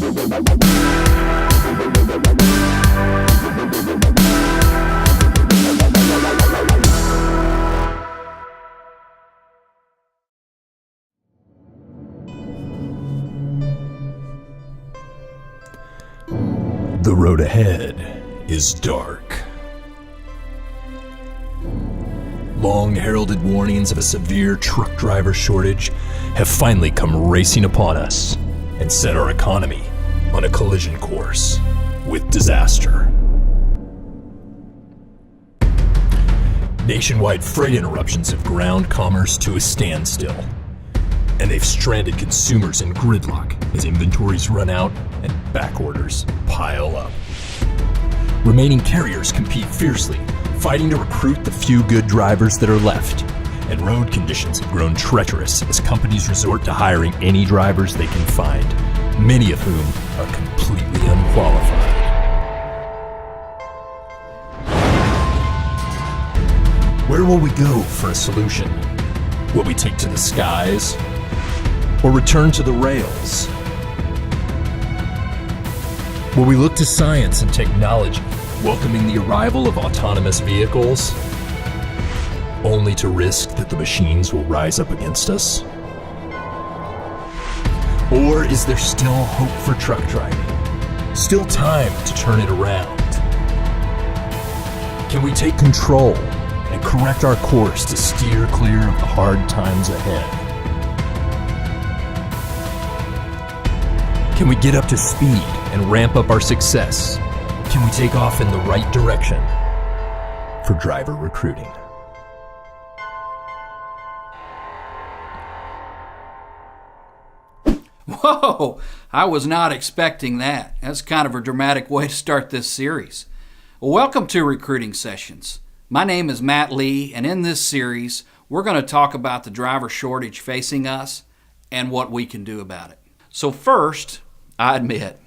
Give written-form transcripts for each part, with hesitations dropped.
The road ahead is dark. Long-heralded warnings of a severe truck driver shortage have finally come racing upon us and set our economy on a collision course with disaster. Nationwide freight interruptions have ground commerce to a standstill, and they've stranded consumers in gridlock as inventories run out and back orders pile up. Remaining carriers compete fiercely, fighting to recruit the few good drivers that are left, and road conditions have grown treacherous as companies resort to hiring any drivers they can find, many of whom are completely unqualified. Where will we go for a solution? Will we take to the skies or return to the rails? Will we look to science and technology, welcoming the arrival of autonomous vehicles, only to risk that the machines will rise up against us? Or is there still hope for truck driving? Still time to turn it around? Can we take control and correct our course to steer clear of the hard times ahead? Can we get up to speed and ramp up our success? Can we take off in the right direction for driver recruiting? Whoa! I was not expecting that. That's kind of a dramatic way to start this series. Well, welcome to Recruiting Sessions. My name is Matt Lee, and in this series, we're going to talk about the driver shortage facing us and what we can do about it. So first, I admit,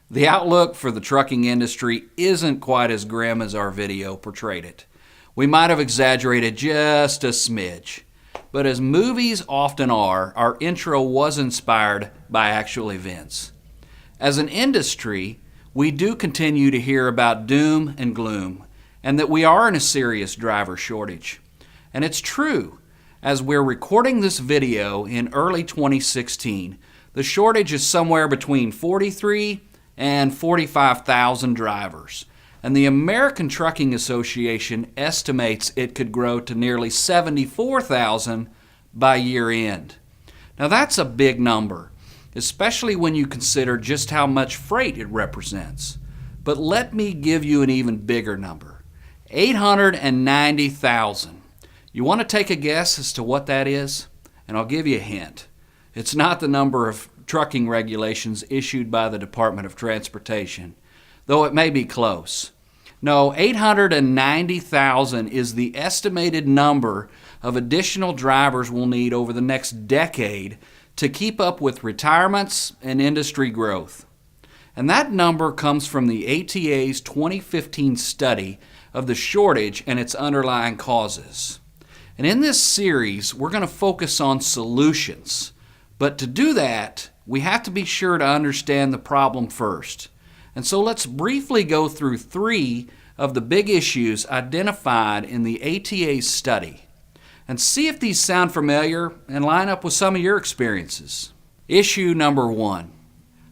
the outlook for the trucking industry isn't quite as grim as our video portrayed it. We might have exaggerated just a smidge, but as movies often are, our intro was inspired by actual events. As an industry, we do continue to hear about doom and gloom, and that we are in a serious driver shortage. And it's true. As we're recording this video in early 2016, the shortage is somewhere between 43 and 45,000 drivers. And the American Trucking Association estimates it could grow to nearly 74,000 by year end. Now that's a big number, especially when you consider just how much freight it represents. But let me give you an even bigger number, 890,000. You want to take a guess as to what that is? And I'll give you a hint. It's not the number of trucking regulations issued by the Department of Transportation, though it may be close. No, 890,000 is the estimated number of additional drivers we'll need over the next decade to keep up with retirements and industry growth. And that number comes from the ATA's 2015 study of the shortage and its underlying causes. And in this series, we're going to focus on solutions. But to do that, we have to be sure to understand the problem first. And so let's briefly go through three of the big issues identified in the ATA's study and see if these sound familiar and line up with some of your experiences. Issue number one,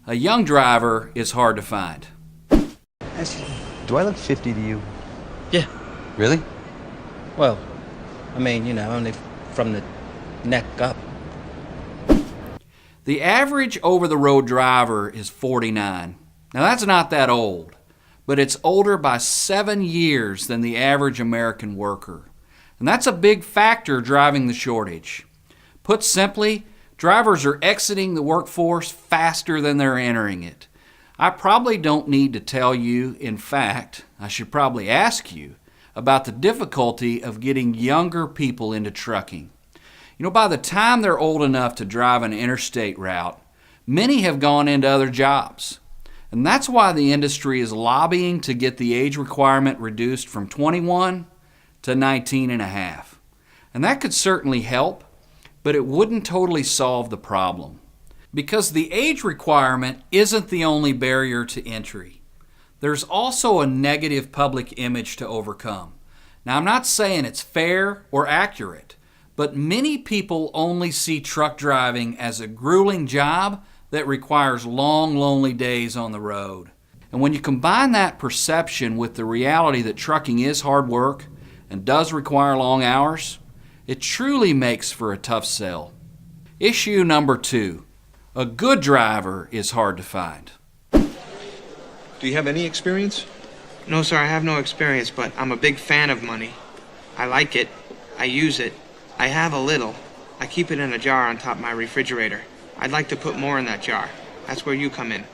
a young driver is hard to find. Do I look 50 to you? Yeah. Really? Well, I mean, only from the neck up. The average over-the-road driver is 49. Now that's not that old, but it's older by 7 years than the average American worker. And that's a big factor driving the shortage. Put simply, drivers are exiting the workforce faster than they're entering it. I probably don't need to tell you, in fact, I should probably ask you about the difficulty of getting younger people into trucking. By the time they're old enough to drive an interstate route, many have gone into other jobs. And that's why the industry is lobbying to get the age requirement reduced from 21 to 19 and a half. And that could certainly help, but it wouldn't totally solve the problem. Because the age requirement isn't the only barrier to entry. There's also a negative public image to overcome. Now, I'm not saying it's fair or accurate, but many people only see truck driving as a grueling job that requires long, lonely days on the road. And when you combine that perception with the reality that trucking is hard work and does require long hours, it truly makes for a tough sell. Issue number 2. A good driver is hard to find. Do you have any experience? No, sir, I have no experience, but I'm a big fan of money. I like it. I use it. I have a little. I keep it in a jar on top of my refrigerator. I'd like to put more in that jar. That's where you come in.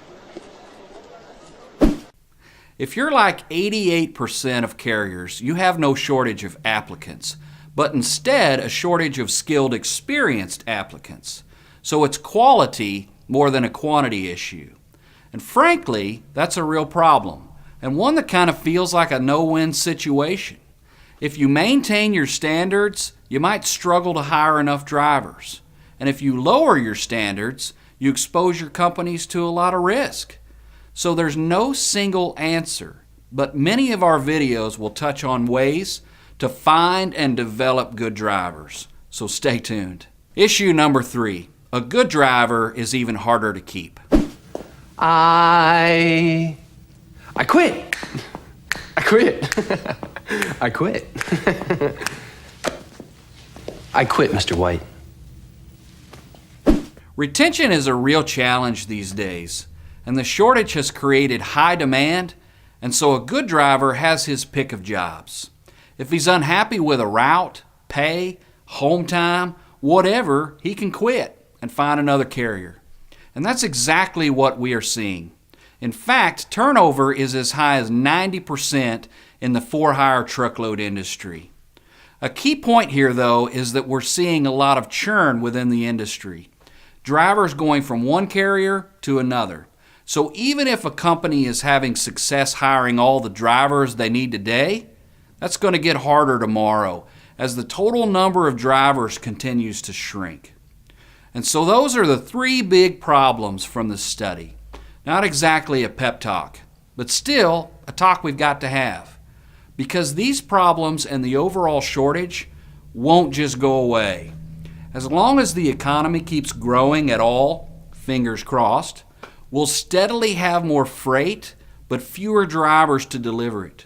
If you're like 88% of carriers, you have no shortage of applicants, but instead a shortage of skilled, experienced applicants. So it's quality more than a quantity issue. And frankly, that's a real problem, and one that kind of feels like a no-win situation. If you maintain your standards, you might struggle to hire enough drivers. And if you lower your standards, you expose your companies to a lot of risk. So there's no single answer, but many of our videos will touch on ways to find and develop good drivers. So stay tuned. Issue number 3. A good driver is even harder to keep. I quit. I quit. I quit. I quit, Mr. White. Retention is a real challenge these days, and the shortage has created high demand, and so a good driver has his pick of jobs. If he's unhappy with a route, pay, home time, whatever, he can quit and find another carrier. And that's exactly what we are seeing. In fact, turnover is as high as 90% in the for-hire truckload industry. A key point here, though, is that we're seeing a lot of churn within the industry. Drivers going from one carrier to another. So even if a company is having success hiring all the drivers they need today, that's going to get harder tomorrow as the total number of drivers continues to shrink. And so those are the 3 big problems from the study. Not exactly a pep talk, but still a talk we've got to have. Because these problems and the overall shortage won't just go away. As long as the economy keeps growing at all, fingers crossed, we'll steadily have more freight, but fewer drivers to deliver it.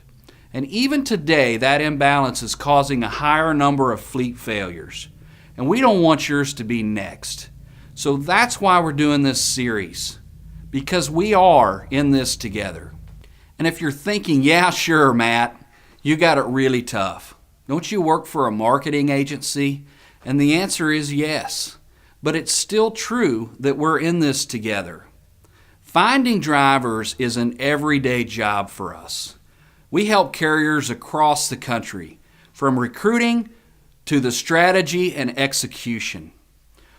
And even today, that imbalance is causing a higher number of fleet failures. And we don't want yours to be next. So that's why we're doing this series, because we are in this together. And if you're thinking, yeah, sure, Matt, you got it really tough. Don't you work for a marketing agency? And the answer is yes. But it's still true that we're in this together. Finding drivers is an everyday job for us. We help carriers across the country, from recruiting to the strategy and execution.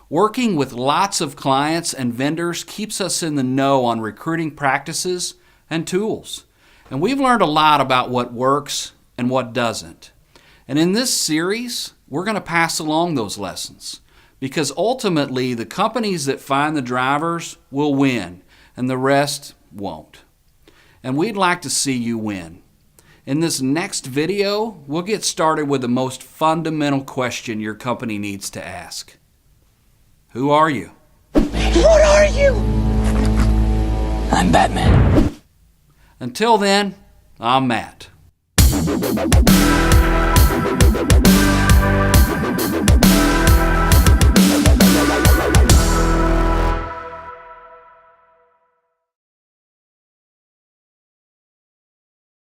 Working with lots of clients and vendors keeps us in the know on recruiting practices and tools. And we've learned a lot about what works and what doesn't. And in this series, we're going to pass along those lessons, because ultimately the companies that find the drivers will win and the rest won't. And we'd like to see you win. In this next video, we'll get started with the most fundamental question your company needs to ask. Who are you? What are you? I'm Batman. Until then, I'm Matt.